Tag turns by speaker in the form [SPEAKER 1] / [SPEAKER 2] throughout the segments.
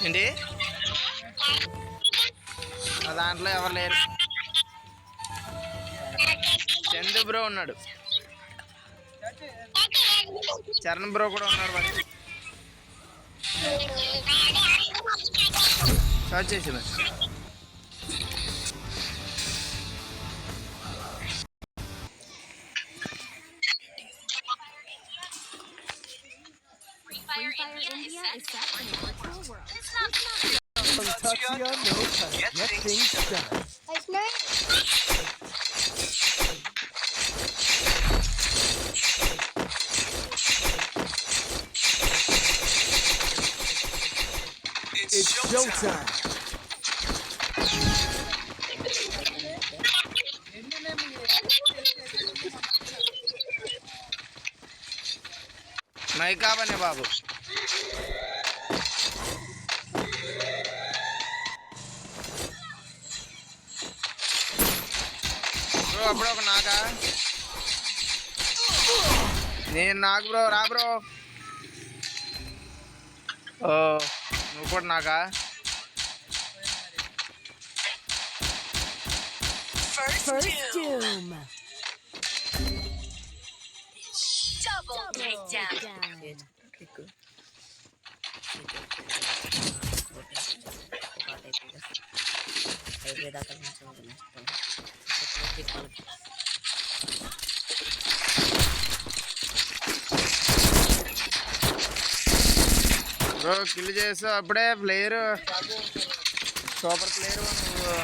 [SPEAKER 1] ఏంటి దాంట్లో ఎవరు లేరు. చందు బ్రో ఉన్నాడు, చరణ్ బ్రో కూడా ఉన్నాడు. మరి సర్చ్ చేసి మరి
[SPEAKER 2] It's showtime.
[SPEAKER 1] మైకా బనే బాబు. బ్రో అప్పుడు ఒక నాకా, నేను నాకు బ్రో రా బ్రో. ఓ నువ్వు కూడా నాకా.
[SPEAKER 3] First doom. Double takedown.
[SPEAKER 1] Bro kill చేసావు అప్పుడే. ప్లేయర్ సూపర్ ప్లేయర్ నువ్వు.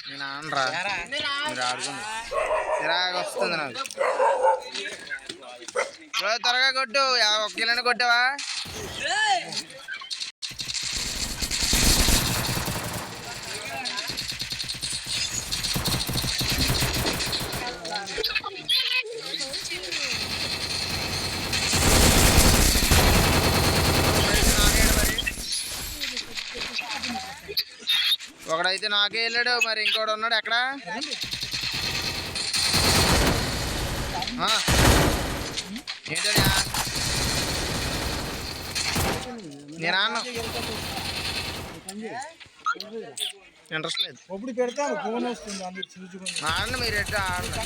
[SPEAKER 1] నేను ఆనరా, మీరు ఆడుకుని చిరాగా వస్తుంది నాకు. త్వరగా కొట్టు. ఒక కిలోని కొట్టావా? ఒకడైతే నాకే వెళ్ళాడు, మరి ఇంకోటి ఉన్నాడు ఎక్కడ? ఏంటన్నా నేను అన్న ఇంట్రెస్ట్ లేదు.
[SPEAKER 2] ఇప్పుడు పెడతాను ఫోన్ వస్తుంది
[SPEAKER 1] ఆడండి మీరు ఎట్లా ఆడండి.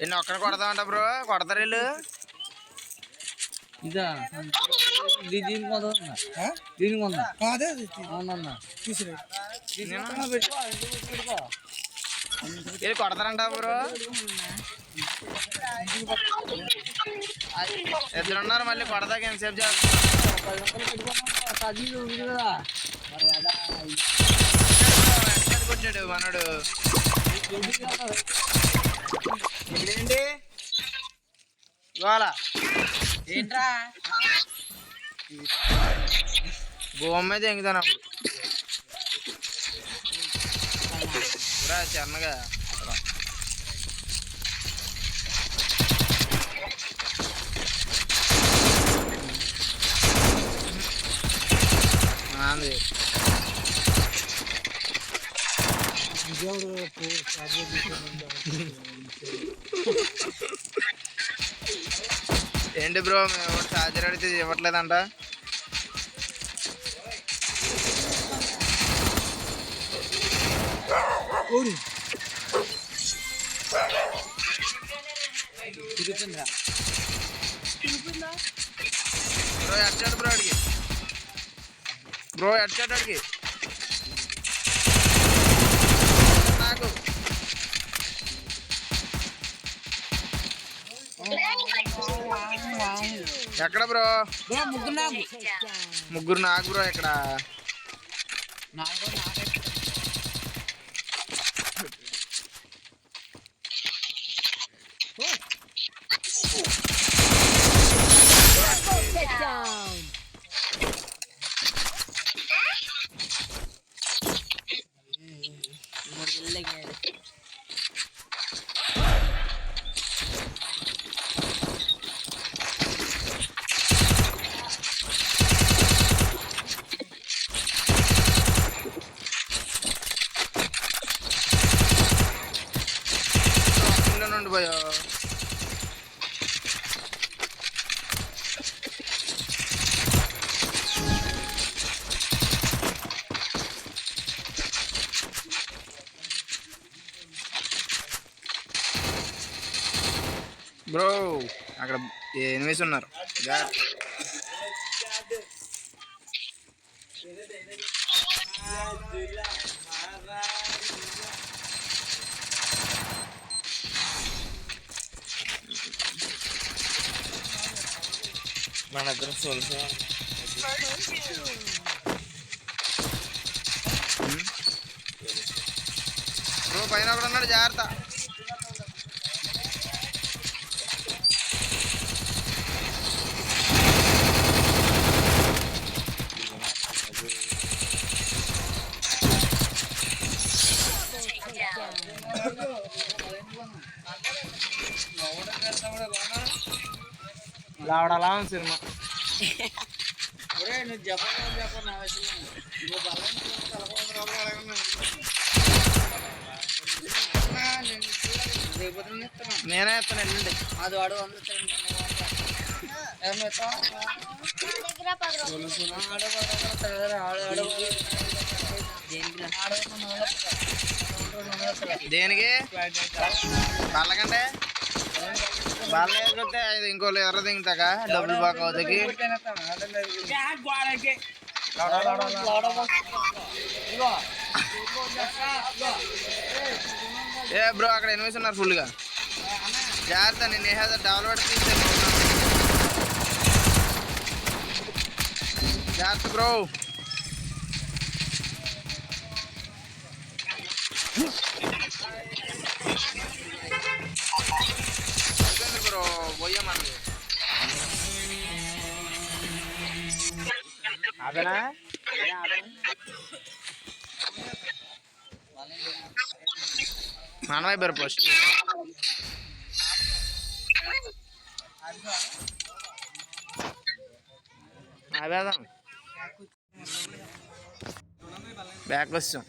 [SPEAKER 1] ఎన్ని ఒక్కడ కొడతామంట బ్రో? కొడతారు వీళ్ళు.
[SPEAKER 4] ఇదా దీనికి దీనికి ఉందా? అవునన్నా
[SPEAKER 1] వీళ్ళు కొడతారంట బ్రో. ఇద్దరున్నారు, మళ్ళీ కొడతాకి ఎంతసేపు చేస్తారు? కొట్టాడు మనడు. ఏంటి ఇవాళ
[SPEAKER 4] ఏంట్రా
[SPEAKER 1] భూమి మీద ఎంగుతాను అప్పుడు చిన్నగా. ఏంటి బ్రో మేము ఛార్జర్ అడిగితే ఇవ్వట్లేదంట. బ్రో ఎడ్చాడు బ్రో అడిగి, బ్రో ఎడ్చాడు అడిగి నాకు. ఎక్కడ బ్రో? ముగ్గురు నాకు బ్రో. ఎక్కడ? బ్రో అక్కడ ఎనిమిస్ ఉన్నారు.
[SPEAKER 5] మన ఇద్దరం సోల్స్
[SPEAKER 1] బ్రో పైన ఒకడు ఉన్నాడు, జాగ్రత్త.
[SPEAKER 2] లావడాలా ఉంది సినిమా.
[SPEAKER 4] నువ్వు చెప్పను నా విషయంలో నువ్వు బలం
[SPEAKER 1] నేనే ఎత్తాను, వెళ్ళండి.
[SPEAKER 4] అది వాడు
[SPEAKER 1] దేనికి బల్లకంటే బల్ల ఎదుగుతే ఇది ఇంకోళ్ళు ఎర్ర దింగుతాక డబ్బులు బాగా అవుతాకి. ఏ బ్రో అక్కడ ఎనిమిది ఉన్నారు ఫుల్గా, జాగ్రత్త. నేను ఏదో డెవలప్ తీసాను, జాగ్రత్త బ్రో. బ్రో పోయామని
[SPEAKER 2] అదేనా
[SPEAKER 1] మనమై బెర్ పోస్ట్ అవేదాం బ్యాక్ వస్తాం.